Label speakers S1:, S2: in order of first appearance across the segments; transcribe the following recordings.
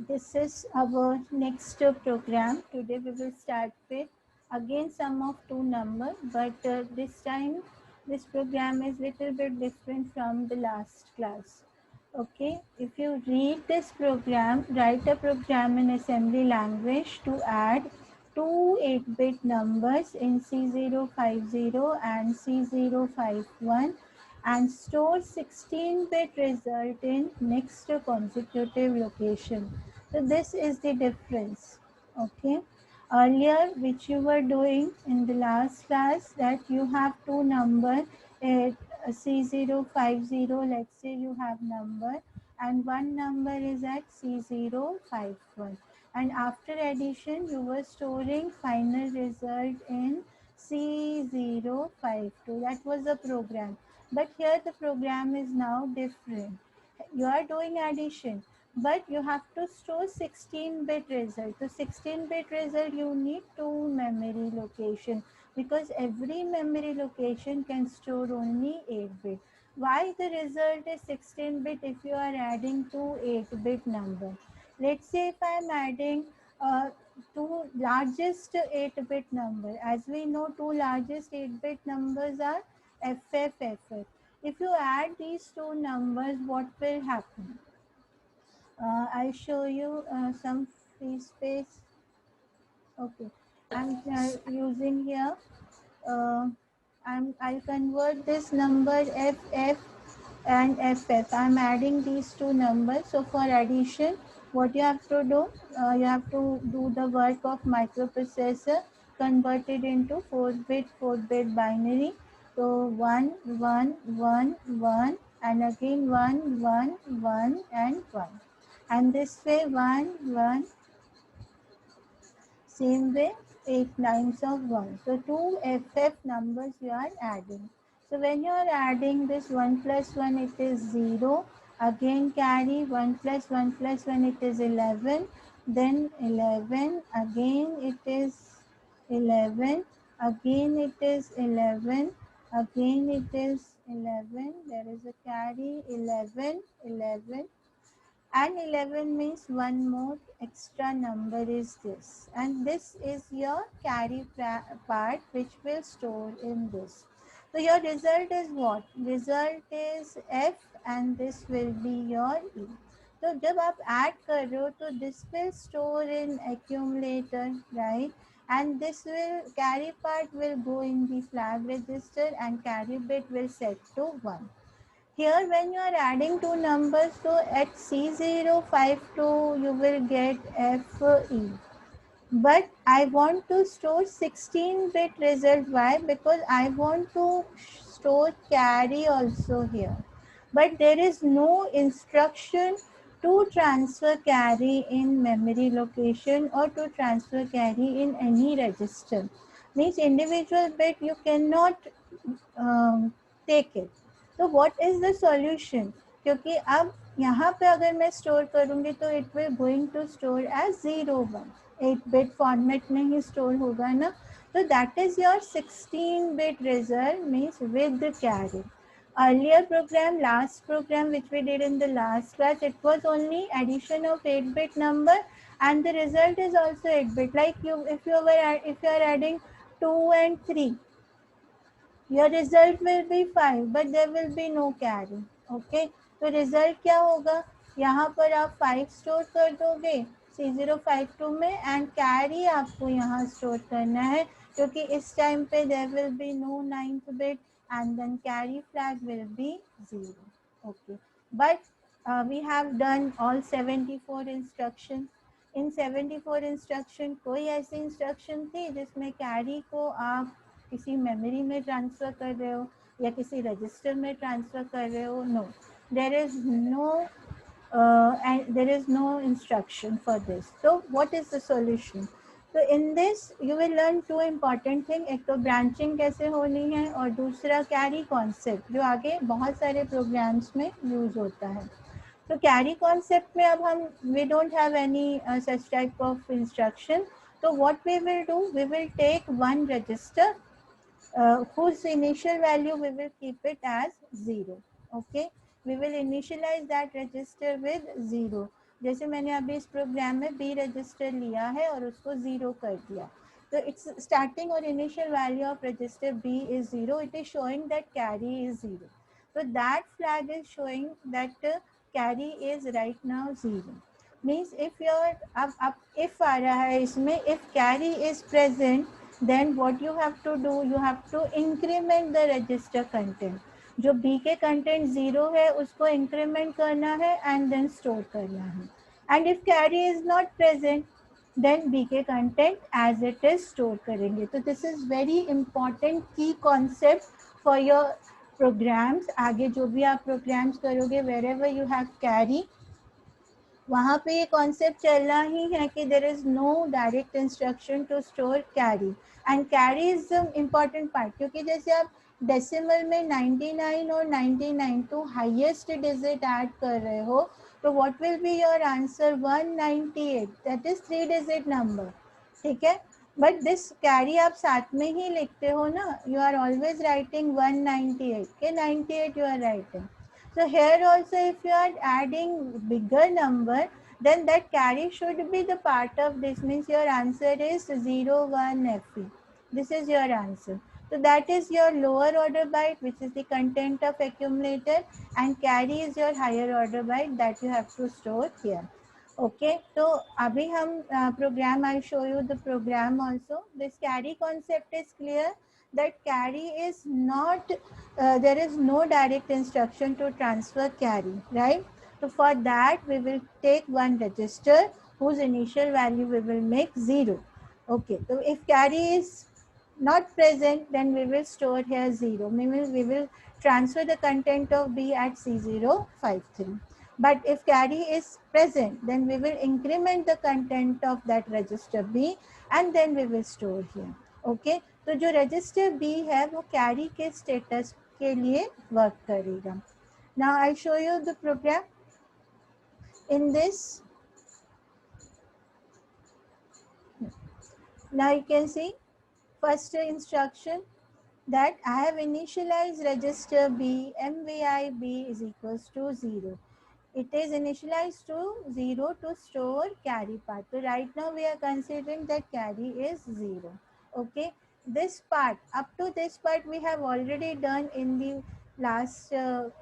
S1: This is our next program. Today we will start with again sum of two numbers, but this time this program is little bit different from the last class. Okay, if you read this program, write a program in assembly language to add two 8-bit numbers in C050 and C051 and store 16-bit result in next consecutive location. So this is the difference. Okay. Earlier, which you were doing in the last class, that you have two number at C050, let's say you have number, and one number is at C051. And after addition, you were storing final result in C052. That was the program. But here the program is now different. You are doing addition, but you have to store 16-bit result. So 16-bit result, you need two memory location, because every memory location can store only 8-bit. Why the result is 16-bit if you are adding two 8-bit number? Let's say if I am adding two largest 8-bit number. As we know, two largest 8-bit numbers are FF. If you add these two numbers, what will happen? I'll show you some free space. Okay, I'm using here. Uh, I'll convert this number FF and FF. I'm adding these two numbers. So for addition, what you have to do? You have to do the work of microprocessor, convert it into 4-bit binary. So 1, 1, 1, 1, and again 1, 1, 1, and 1. And this way 1, 1, same way 8 lines of 1. So 2 FF numbers you are adding. So when you are adding this 1 plus 1, it is 0. Again carry 1 plus 1 plus 1, it is 11. Then 11. Again it is 11. Again it is 11. Again it is 11. There is a carry 11, 11. And 11 means one more extra number is this, and this is your carry part which will store in this. So your result is what? Result is F and this will be your E. So जब आप add कर रहे हो तो this will store in accumulator, right? And this will carry part will go in the flag register and carry bit will set to 1. Here when you are adding two numbers, so at C052 you will get FE. But I want to store 16-bit result. Why? Because I want to store carry also here. But there is no instruction to transfer carry in memory location or to transfer carry in any register. Means individual bit you cannot take it. तो what is the solution? क्योंकि अब यहाँ पे अगर मैं store करूँगी तो it will going to store as 01, 8-bit format में ही स्टोर होगा ना. तो that is your 16-bit result means with the carry. Earlier program, last program which we did in the last class, it was only addition of 8-bit number and the result is also 8-bit. Like if you are adding 2 and 3, your result will be 5 but there will be no carry. Okay, तो result क्या होगा? यहाँ पर आप 5 store कर दोगे C052 में and carry आपको यहाँ स्टोर करना है क्योंकि इस टाइम पे there will be no 9th bit and then carry flag will be 0. Okay, but we have done all 74 instructions. In 74 instruction कोई ऐसी इंस्ट्रक्शन थी जिसमें कैरी को आप किसी मेमोरी में ट्रांसफ़र कर रहे हो या किसी रजिस्टर में ट्रांसफ़र कर रहे हो? No, there is no instruction for this. तो व्हाट इज़ द सॉल्यूशन? तो in this you will learn two important thing. एक तो ब्रांचिंग कैसे होनी है और दूसरा कैरी कॉन्सेप्ट जो आगे बहुत सारे प्रोग्राम्स में यूज़ होता है. तो कैरी कॉन्सेप्ट में अब हम we don't have any such type of instruction. तो what we will do, we will take one register whose initial value we will keep it as 0. Okay, we will initialize that register with 0. जैसे मैंने अभी इस programme में B register लिया है और उसको 0 कर दिया, तो इट्स स्टार्टिंग और initial value of register B is 0, it is showing that carry is 0. So that flag is showing that carry is right now 0. Means if your अब if आ रहा है इसमें, if carry is present, then what you have to do, you have to increment the register content. जो B के content 0 है उसको increment करना है एंड देन स्टोर करना है. And if carry is not present, then B के content as it is store करेंगे. तो दिस इज वेरी इंपॉर्टेंट की कॉन्सेप्ट फॉर योर प्रोग्राम्स. आगे जो भी आप प्रोग्राम्स करोगे, wherever you have carry, वहाँ पे ये कॉन्सेप्ट चलना ही है कि there is no direct instruction to store carry. And carry is the important part, क्योंकि जैसे आप डेसिमल में 99 और 99 तो हाईएस्ट डिजिट ऐड कर रहे हो, तो what will be your answer 198, that is 3 digit number. ठीक है, बट दिस कैरी आप साथ में ही लिखते हो ना, यू आर ऑलवेज राइटिंग 198 के 98 you are writing. So here also if you are adding bigger number, then that carry should be the part of this, means your answer is 0 1 FE. This is your answer. So that is your lower order byte, which is the content of accumulator, and carry is your higher order byte that you have to store here. Okay, so abhi hum program, I show you the program also. This carry concept is clear, that carry is not, there is no direct instruction to transfer carry, right? So for that we will take one register whose initial value we will make 0. Okay, so if carry is not present, then we will store here 0. We will transfer the content of B at C053. But if carry is present, then we will increment the content of that register B and then we will store here. Okay, तो जो register B है वो carry के status के लिए work करेगा. Now I show you the program. In this, now you can see first instruction that I have initialized register B, MVI B is equals to 0. It is initialized to 0 to store carry part. So right now we are considering that carry is 0. Okay, this part, up to this part we have already done in the last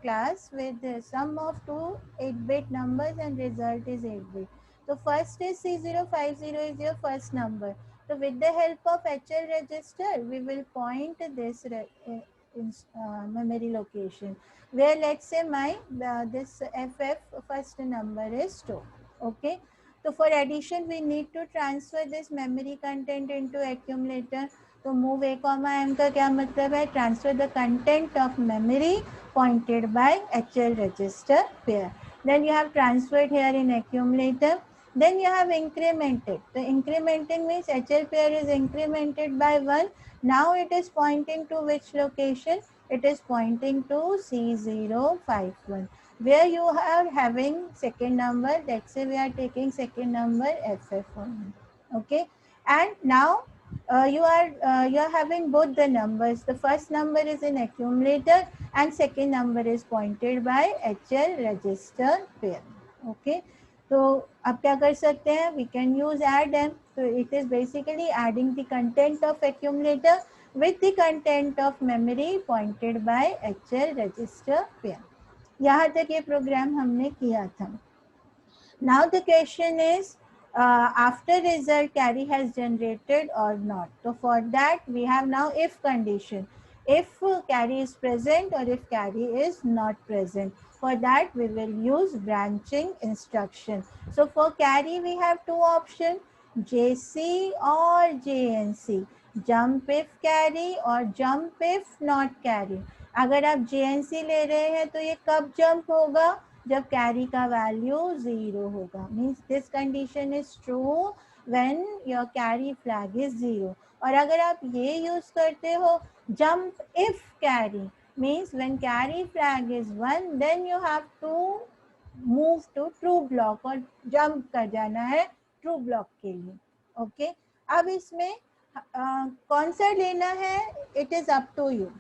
S1: class with the sum of two 8-bit numbers and result is 8-bit. So first is C050 is your first number. So with the help of HL register, we will point this memory location where let's say my this FF first number is stored. Okay, so for addition we need to transfer this memory content into accumulator. तो move a comma m का क्या मतलब है, transfer the content of memory pointed by HL register pair. Then you have transferred here in accumulator. Then you have incremented. The incrementing means HL pair is incremented by 1. Now it is pointing to which location? It is pointing to C051. Where you are having second number, let's say we are taking second number FF only. Okay, and now you are having both the numbers. The first number is in accumulator and second number is pointed by HL register pair. Okay, तो अब क्या कर सकते हैं, we can use add m. So it is basically adding the content of accumulator with the content of memory pointed by HL register pair. यहाँ तक ये programme हमने किया था. Now the question is, after result carry has generated or not. So for that we have now if condition. If carry is present or if carry is not present. For that we will use branching instruction. So for carry we have two options, JC or JNC. Jump if carry or jump if not carry. अगर आप JNC ले रहे हैं तो ये कब jump होगा, जब कैरी का वैल्यू 0 होगा. Means this condition is true when your carry flag is 0. और अगर आप ये यूज करते हो jump if carry, means when carry flag is 1 then you have to move to true block और जंप कर जाना है ट्रू ब्लॉक के लिए. ओके, अब इसमें कौन सा लेना है, it is up to you.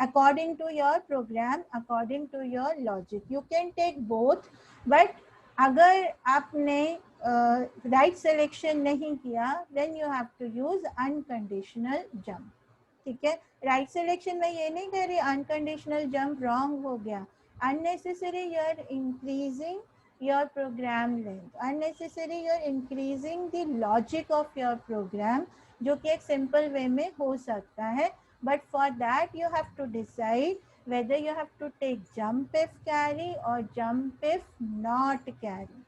S1: According to your program, according to your logic, you can take both, but अगर आपने राइट सिलेक्शन नहीं किया then you have to use unconditional jump. ठीक है, राइट सिलेक्शन में ये नहीं कह रही अनकंडीशनल जंप रॉन्ग हो गया, unnecessary you are increasing your program length, unnecessary you are increasing the logic of your program, जो कि एक सिंपल वे में हो सकता है, but for that you have to decide whether you have to take jump if carry or jump if not carry।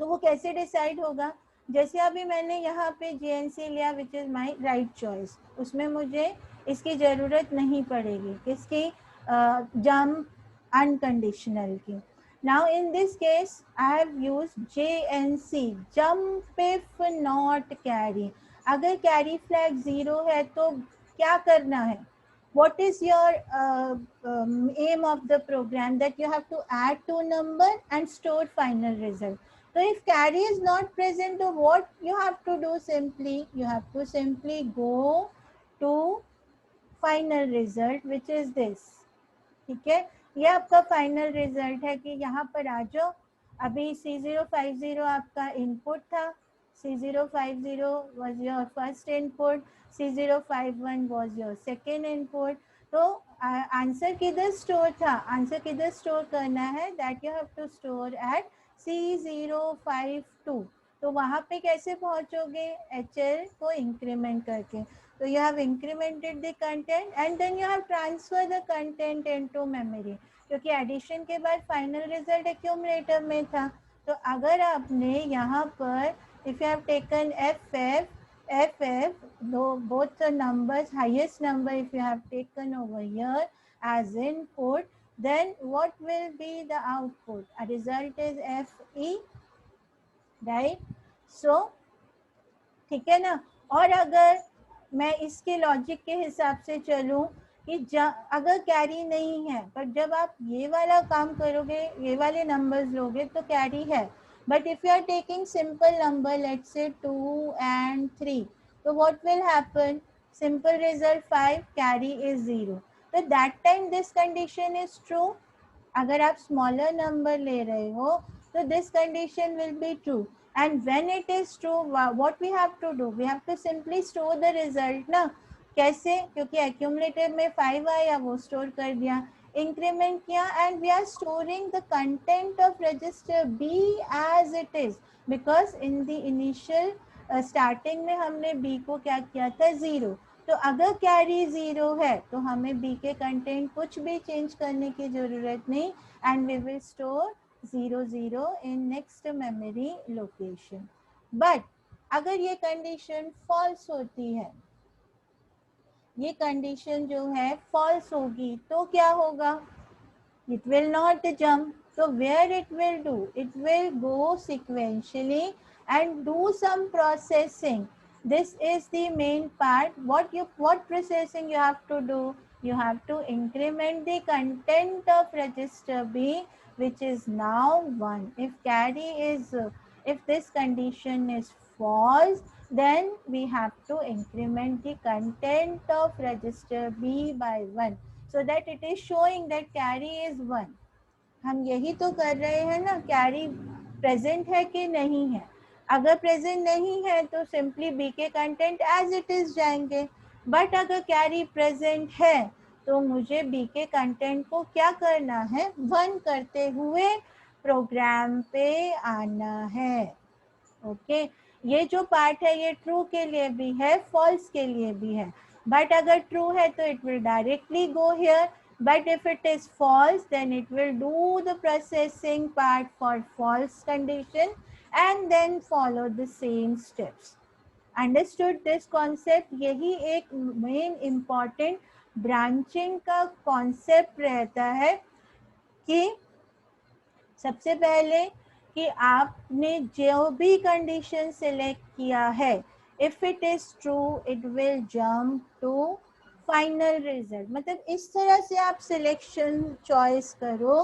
S1: तो वो कैसे डिसाइड होगा, जैसे अभी मैंने यहाँ पे JNC लिया which is my right choice, उसमें मुझे इसकी ज़रूरत नहीं पड़ेगी, किसकी, जंप अनकंडीशनल की। Now in this case I have use JNC, jump if not carry. अगर कैरी फ्लैग 0 है तो क्या करना है, what is your aim of the program, that you have to add 2 number and store final result. So if carry is not present, so what you have to do, simply you have to simply go to final result which is this। ठीक है, ये आपका final result है कि यहाँ पर आ जाओ। अभी C050 आपका इनपुट था, C050 was your first input, C051 was your second input। तो आंसर किधर स्टोर था, आंसर किधर स्टोर करना है, that you have to store at C052। तो वहाँ पे कैसे पहुँचोगे, HL को इंक्रीमेंट करके। So you have incremented the content and then you have transferred the content into memory, क्योंकि एडिशन के बाद फाइनल रिजल्ट एक्यूमुलेटर में था। तो अगर आपने यहाँ पर if you have taken FF both the numbers, highest number if you have taken over here as input, then what will be the output, a result is FE, right? So ठीक है ना। और अगर मैं इसके लॉजिक के हिसाब से चलूँ कि अगर कैरी नहीं है, पर जब आप ये वाला काम करोगे, ये वाले नंबर्स लोगे तो कैरी है, but if you are taking simple number let's say 2 and 3, तो what will happen, simple result 5, carry is 0। तो that time this condition is true. अगर आप स्मॉलर नंबर ले रहे हो तो this condition will be true, and when it is true what we have to do, we have to simply store the result ना। कैसे, क्योंकि एक्यूमुलेटर में 5 आया, वो स्टोर कर दिया, इंक्रीमेंट किया, and we are storing the content of register B as it is, because in the initial starting में हमने B को क्या किया था, 0। तो अगर कैरी 0 है तो हमें B के कंटेंट कुछ भी चेंज करने की जरूरत नहीं, and we will store 00 in next memory location। but अगर ये कंडीशन फॉल्स होती है, ये कंडीशन जो है फॉल्स होगी तो क्या होगा, it will not jump। so where it will do, it will go sequentially and do some processing। this is the main part, what processing you have to do, you have to increment the content of register B which is now 1। if carry is if this condition is false, then we have to increment the content of register B by 1 so that it is showing that carry is 1। हम यही तो कर रहे हैं ना, carry present है कि नहीं है। अगर प्रेजेंट नहीं है तो सिंपली बी के कंटेंट एज इट इज जाएंगे, बट अगर कैरी प्रेजेंट है तो मुझे बी के कंटेंट को क्या करना है, 1 करते हुए प्रोग्राम पे आना है। ओके, ये जो पार्ट है ये ट्रू के लिए भी है, फॉल्स के लिए भी है। बट अगर ट्रू है तो it will directly go here, but if it is false then it will do the processing part for false condition and then follow the same steps। understood this concept? यही एक main important branching का concept रहता है कि सबसे पहले कि आपने जो भी कंडीशन सिलेक्ट किया है, if it is true it will jump to final result. मतलब इस तरह से आप सिलेक्शन चॉइस करो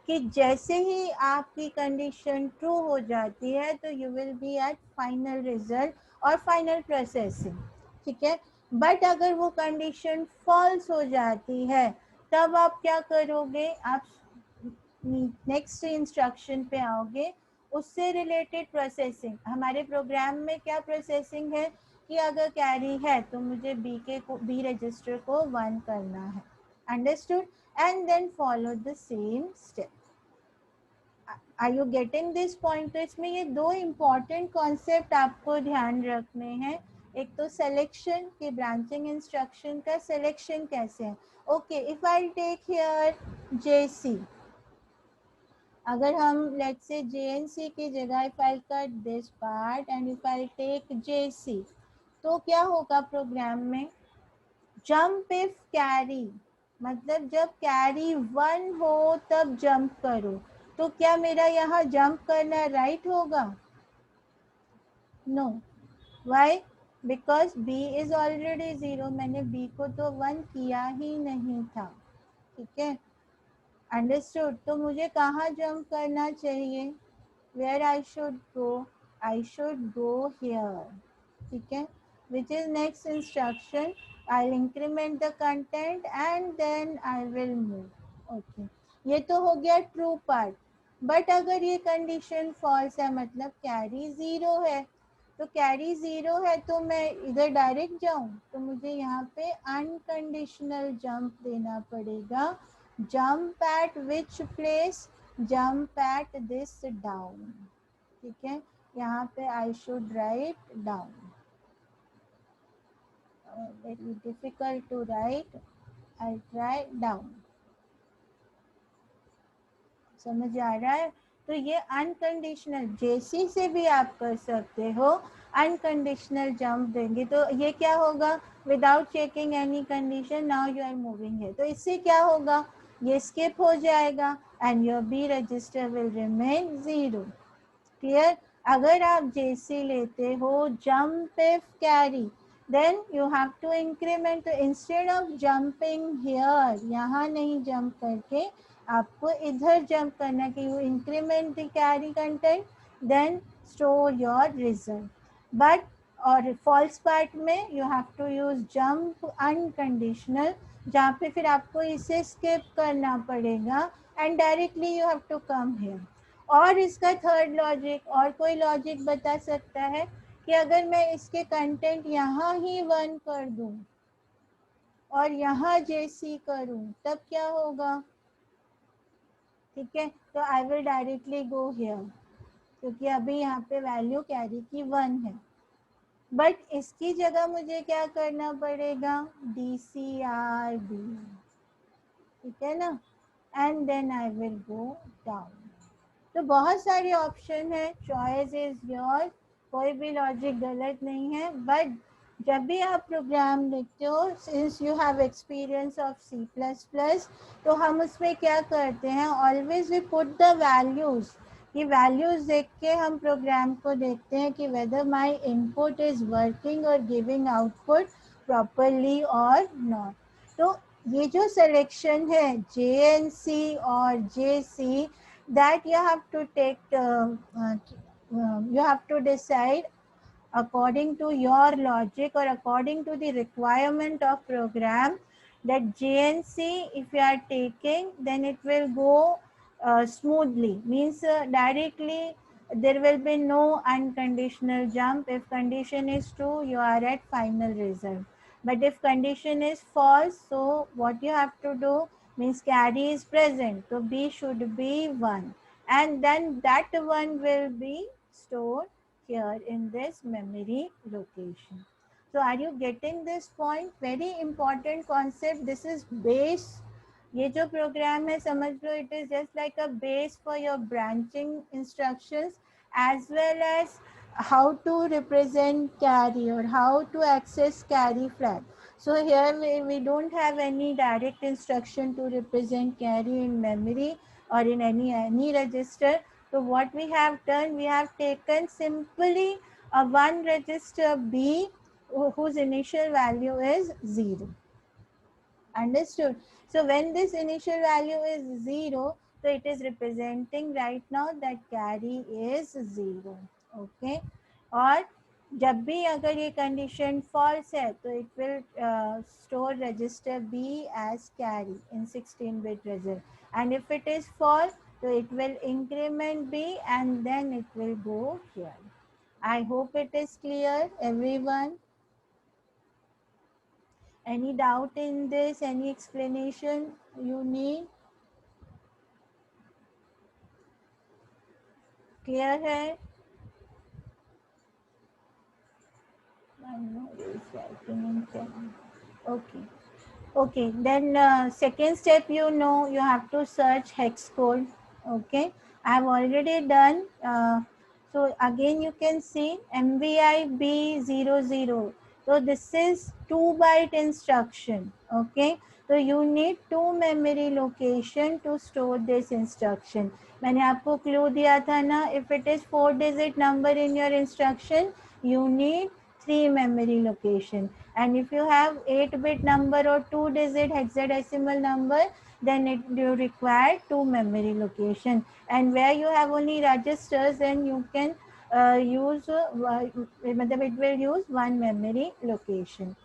S1: कि जैसे ही आपकी कंडीशन ट्रू हो जाती है तो you will be at final result और फाइनल प्रोसेसिंग। ठीक है, बट अगर वो कंडीशन फॉल्स हो जाती है तब आप क्या करोगे, आप नेक्स्ट इंस्ट्रक्शन पे आओगे, उससे रिलेटेड प्रोसेसिंग, हमारे प्रोग्राम में क्या प्रोसेसिंग है कि अगर कैरी है तो मुझे बी रजिस्टर को 1 करना है, understood, and then follow the same step. Are you getting this point? तो इसमें ये दो इम्पॉर्टेंट कॉन्सेप्ट आपको ध्यान रखने हैं। एक तो सिलेक्शन की, ब्रांचिंग इंस्ट्रक्शन का सिलेक्शन कैसे है। Okay, if I take here JC, अगर हम लेट्स से JNC की जगह if I cut this part and if I take JC, तो क्या होगा प्रोग्राम में, जंप इफ कैरी, मतलब जब कैरी 1 हो तब जंप करो। तो क्या मेरा यहाँ जंप करना राइट होगा? No, why? Because B is already 0, मैंने B को तो 1 किया ही नहीं था, ठीक है, अंडरस्टूड। तो मुझे कहाँ जंप करना चाहिए? where I should go? I should go here, ठीक है, which is next instruction. I'll increment the content and then I will move. Okay, ये तो हो गया ट्रू पार्ट। बट अगर ये कंडीशन फॉल्स है, मतलब कैरी 0 है, तो कैरी 0 है तो मैं इधर डायरेक्ट जाऊं, तो मुझे यहाँ पे अनकंडीशनल जंप देना पड़ेगा। Jump at which place? Jump at this down, ठीक है, यहाँ पे I should write down, very difficult to write, I try down, समझ आ रहा है? तो ये अनकंडीशनल, जेसी से भी आप कर सकते हो, अनकंडीशनल जंप देंगे तो ये क्या होगा, without checking any condition now you are moving है, तो इससे क्या होगा, ये स्किप हो जाएगा and your B register will remain 0, clear. अगर आप जेसी लेते हो jump if carry, then you have to increment, तो इंस्टेड ऑफ जंपिंग हियर, यहाँ नहीं जंप करके आपको इधर जंप करना कि you increment the carry content then store your result. But और फॉल्स पार्ट में you have to use jump unconditional, जहाँ पे फिर आपको इसे स्किप करना पड़ेगा and directly you have to come here. और इसका थर्ड लॉजिक, और कोई लॉजिक बता सकता है कि अगर मैं इसके कंटेंट यहाँ ही 1 कर दूं और यहाँ JC करूं तब क्या होगा, ठीक है, तो I will directly go here, क्योंकि अभी यहाँ पे वैल्यू कैरी की 1 है। बट इसकी जगह मुझे क्या करना पड़ेगा, DCRB, ठीक है ना, and then I will go down. तो बहुत सारे ऑप्शन है, चॉइस इज योर, कोई भी लॉजिक गलत नहीं है। बट जब भी आप प्रोग्राम लिखते हो, since you have experience of C++, तो हम उसमें क्या करते हैं, always we put the values, कि वैल्यूज देख के हम प्रोग्राम को देखते हैं कि whether my input is working और गिविंग आउटपुट प्रॉपरली और नॉट। तो ये जो सिलेक्शन है JNC और JC, that you have to take you have to decide according to your logic or according to the requirement of program, that JNC if you are taking then it will go smoothly, means directly there will be no unconditional jump. If condition is true, you are at final result, but if condition is false, so what you have to do, means carry is present, so B should be 1, and then that 1 will be stored here in this memory location. So are you getting this point? Very important concept. This is base. ये जो programme है समझ लो, it is just like a base for your branching instructions as well as how to represent carry or how to access carry flag. So here we don't have any direct instruction to represent carry in memory or in any register. So what we have done, we have taken simply a one register B whose initial value is 0. Understood? So when this initial value is 0, so it is representing right now that carry is 0. Okay? और जब भी अगर ये condition false है, तो it will store register B as carry in 16-bit result. And if it is false, So it will increment B and then it will go here. I hope it is clear, everyone. Any doubt in this? Any explanation you need? Clear है? I know it's writing in pen. Okay. Okay, then second step, you have to search hex code. Okay, I have already done. So again, you can see MVI B00. So this is 2 byte instruction. Okay, so you need 2 memory location to store this instruction. मैंने आपको clue दिया था ना, if it is 4-digit number in your instruction, you need 3 memory location. And if you have 8-bit number or 2-digit hexadecimal number, then you require 2 memory location. And where you have only registers, then you can use it will use 1 memory location.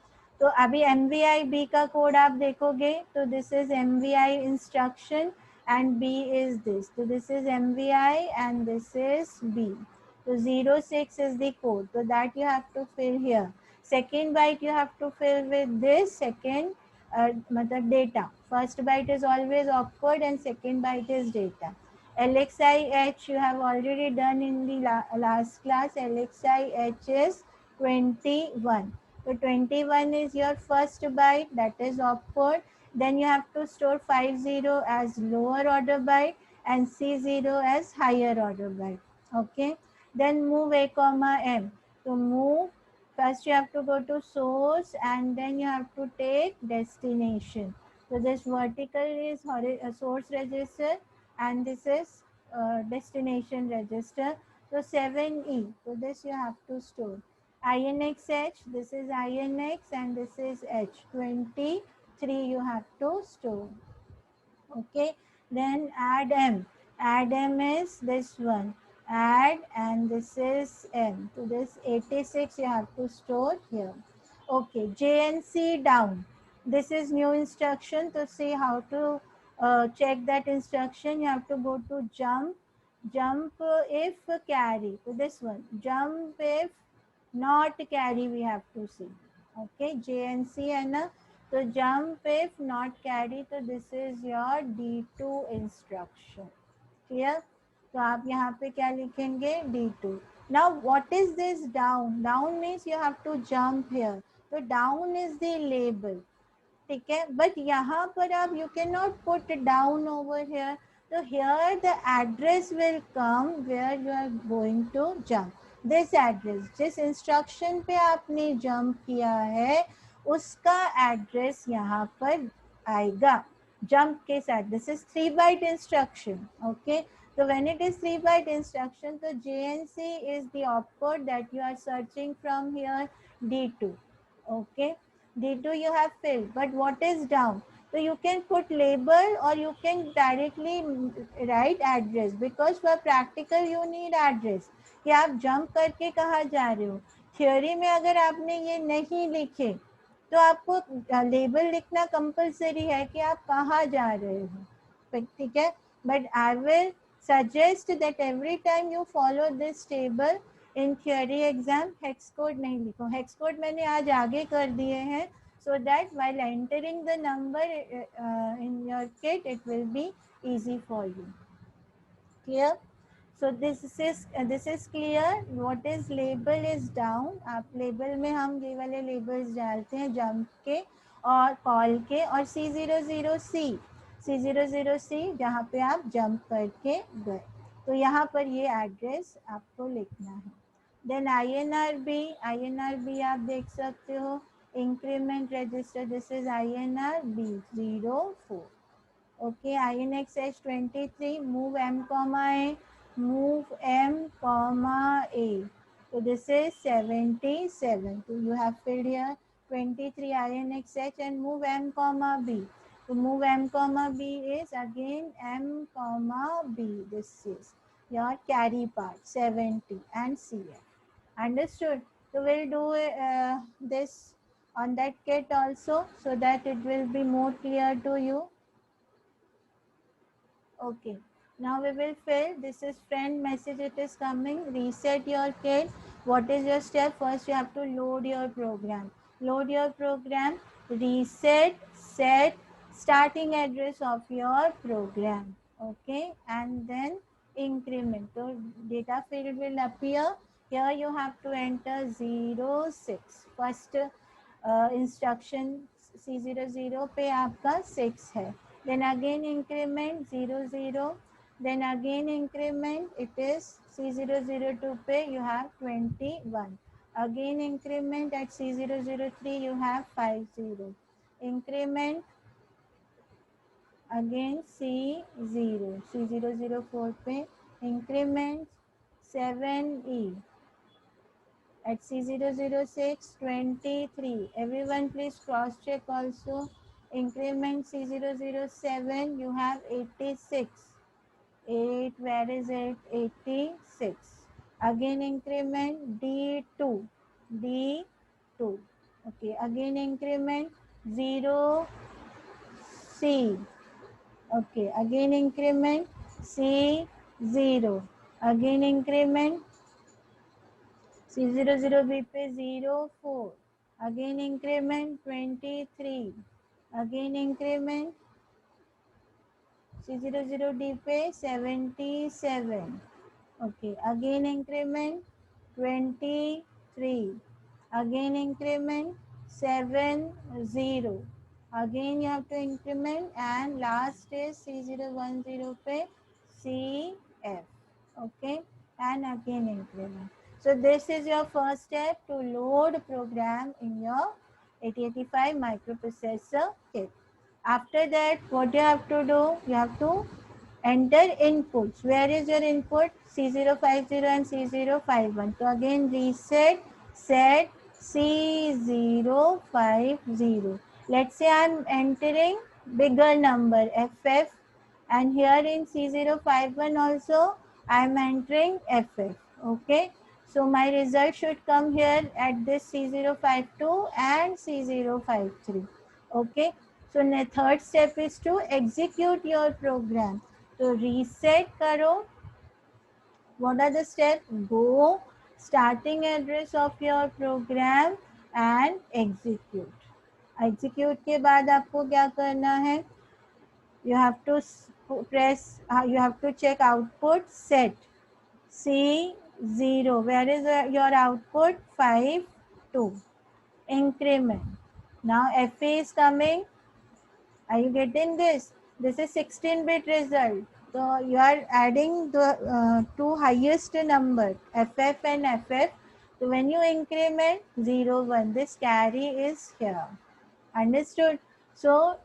S1: तो अभी MVI का code आप देखोगे तो this is MVI instruction and B is this. So this is MVI and this is B. So 06 is the code. So that you have to fill here. Second byte you have to fill with this second data. First byte is always opcode and second byte is data. LXIH you have already done in the last class. LXIH is 21. So 21 is your first byte, that is opcode. Then you have to store 50 as lower order byte and C0 as higher order byte. Okay. Then move A comma M. To move, first you have to go to source and then you have to take destination. So this vertical is source register and this is destination register. So 7E. So this you have to store. INXH, this is INX and this is H. 23 you have to store. Okay, then add M. Add M is this one. Add and this is M. So this 86 you have to store here. Okay, JNC down. This is new instruction. To see how to check that instruction, you have to go to jump. Jump if carry. So this one. Jump if not carry we have to see. Okay, JNC and so jump if not carry. So this is your D2 instruction. Clear? तो आप यहाँ पे क्या लिखेंगे D2. Now what is this down? Down means you have to jump here. So down is the label. ठीक है, but यहाँ पर आप you can not put down over here. तो here the address will come where you are going to jump. This address जिस instruction पे आपने jump किया है उसका एड्रेस यहाँ पर आएगा जंप के साथ. This is 3 byte instruction. Okay, so when it is 3 byte instruction, so JNC is the opcode that you are searching from here, D2. Okay, D2 you have filled, but what is down? So you can put label or you can directly write address, because for practical you need address कि आप jump करके कहाँ जा रहे हो. Theory में अगर आपने ये नहीं लिखे तो आपको लेबल लिखना कंपलसरी है कि आप कहाँ जा रहे हो. ठीक है, but I will suggest that every time you follow this table in theory exam, hex code नहीं लिखो. hex code मैंने आज आगे कर दिए हैं so that while entering the number in your kit it will be easy for you. Clear? So this is clear. What is label is down. आप label में हम ये वाले labels डालते हैं jump के और call के और C00C जहाँ पे आप jump करके गए. तो यहाँ पर ये एड्रेस आपको लिखना है. देन INRB आप देख सकते हो. Increment register, this is INRB 04. Okay, INXH 23, move M comma A, move M comma A. So this is 77. So you have filled here 23 INXH and move M comma B. So move M comma B is again M comma B. This is your carry part 70 and CF. Understood? So we'll do this on that kit also so that it will be more clear to you. Okay. Now we will fill. This is friend message. It is coming. Reset your kit. What is your step? First, you have to load your program. Load your program. Reset, set, starting address of your program. Okay, and then increment. So data field will appear. Here you have to enter 06. First instruction C00 पे आपका 6 है. Then again increment 00. Then again increment, it is C002 पे you have 21. Again increment at C003 you have 50. Increment again C004 पे increment 7E. At C006, 23. Everyone please cross check also. Increment C007, you have 86. 8, where is it? 86. Again increment D2. D2. Okay, again increment 0C. Okay, again increment C0. Again increment C00B पे 04. Again increment 23. Again increment C00D पे 77. Okay. Again increment 23. Again increment 70. Again you have to increment, and last is C010 पे CF. Okay. And again increment. So this is your first step to load program in your 8085 microprocessor kit. After that, what you have to do? You have to enter inputs. Where is your input? C050 and C051. So again reset, set C050. Let's say I am entering bigger number FF, and here in C051 also I am entering FF. Okay. So my result should come here at this C052 and C053. Okay. So the third step is to execute your program. So reset karo. What are the steps? Go starting address of your program and execute. Execute के बाद आपको क्या करना है? You have to press. You have to check output set C0. Where is your output? 5 2. Increment. Now FA is coming. Are you getting this? This is 16-bit result. So you are adding the two highest number, FF and FF. So when you increment 0, 1, this carry is here. Understood? So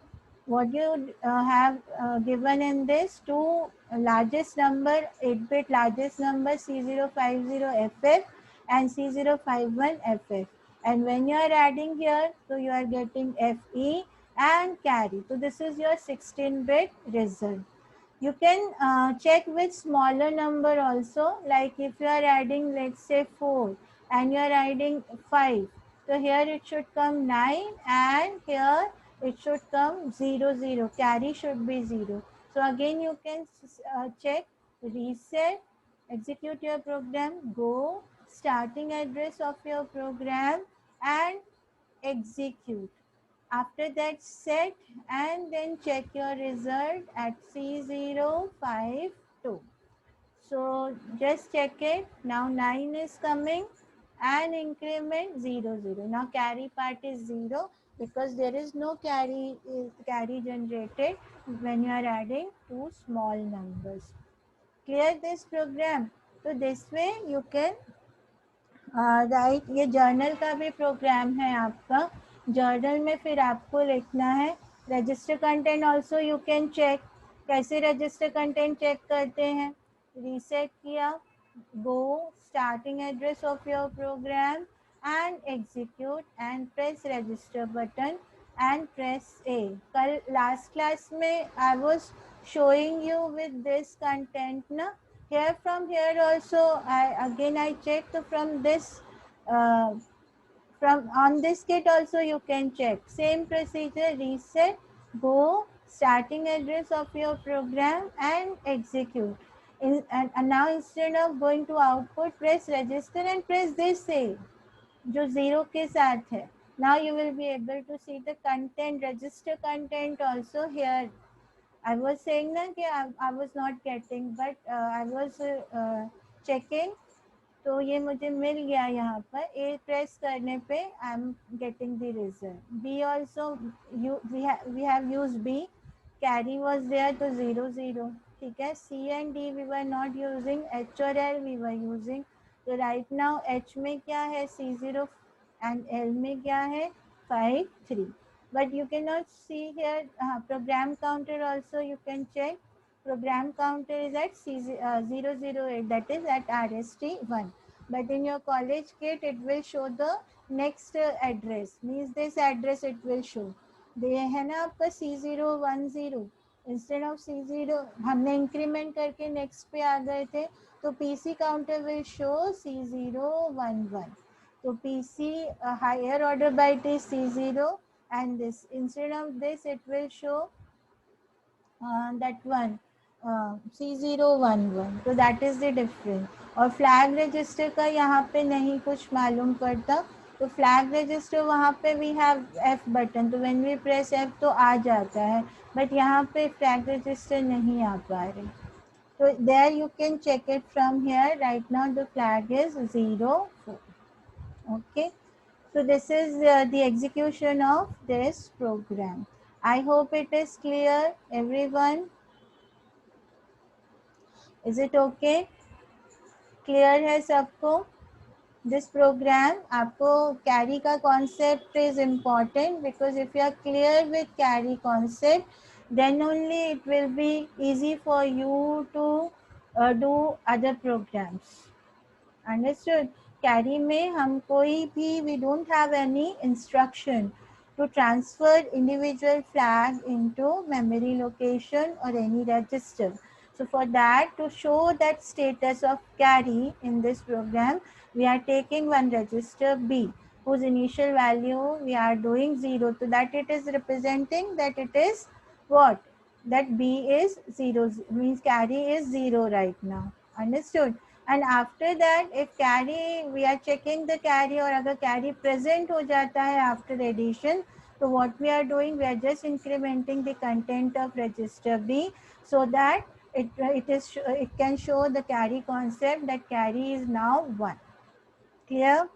S1: what you have given in this, two largest number, 8-bit largest number, C050FF and C051FF. And when you are adding here, so you are getting FE and carry. So this is your 16-bit result. You can check with smaller number also, like if you are adding, let's say 4 and you are adding 5. So here it should come 9 and here it should come 0 0. Carry should be 0. So again you can check, reset, execute your program, go, starting address of your program and execute. After that set and then check your result at C052. So just check it. Now 9 is coming and increment 0 0. Now carry part is 0 because there is no carry generated when you are adding two small numbers. Clear this program. So this way you can right. ये journal का भी programme है आपका. Journal में फिर आपको लिखना है register content. Also you can check. कैसे रजिस्टर कंटेंट चेक करते हैं? रीसेट किया, go starting address of your program and execute and press register button and press A. कल लास्ट क्लास में I was showing you with this content na. Here from here also I checked from this from on this kit also you can check same procedure. Reset, go starting address of your program and execute. And now instead of going to output, press register and press this save जो zero के साथ है. Now you will be able to see the content, register content also here. I was saying ना कि I was not getting, but I was checking. तो ये मुझे मिल गया यहाँ पर. A प्रेस करने पे I am getting the result. B also we have used B. Carry was there तो 0 0. ठीक है. C and D we were not using. H और L we were using. तो right now H में क्या है C0 and L में क्या है 5 3. But you cannot see here program counter also you can check. Program counter is at 008, that is at RST1. But in your college kit, it will show the next address. Means this address it will show. दे है ना आपका C010. Instead of C0 हमने increment करके next पे आ गए थे. तो PC counter will show C011. तो PC higher order byte is C0 and this instead of this it will show that one C011. तो that is the difference. और flag register का यहाँ पे नहीं कुछ मालूम पड़ता. तो फ्लैग रजिस्टर वहाँ पे वी हैव F बटन. तो व्हेन वी प्रेस F तो आ जाता है. बट यहाँ पे फ्लैग रजिस्टर नहीं आ पा रहे. तो there you can check it from here. Right now the flag is 0 4. Okay. So this is the execution of this program. I hope it is clear, everyone. Is it okay? Clear है सबको? This program, आपको carry का concept is important because if you are clear with carry concept, then only it will be easy for you to do other programs. Understood? Carry में हम कोई भी we don't have any instruction to transfer individual flag into memory location or any register. So for that, to show that status of carry in this program, we are taking one register B whose initial value we are doing 0. So that it is representing that it is what? That B is 0, means carry is 0 right now. Understood? And after that, if carry, we are checking the carry और अगर carry present हो जाता है after addition, so what we are doing, we are just incrementing the content of register B so that it can show the carry concept that carry is now 1. Clear?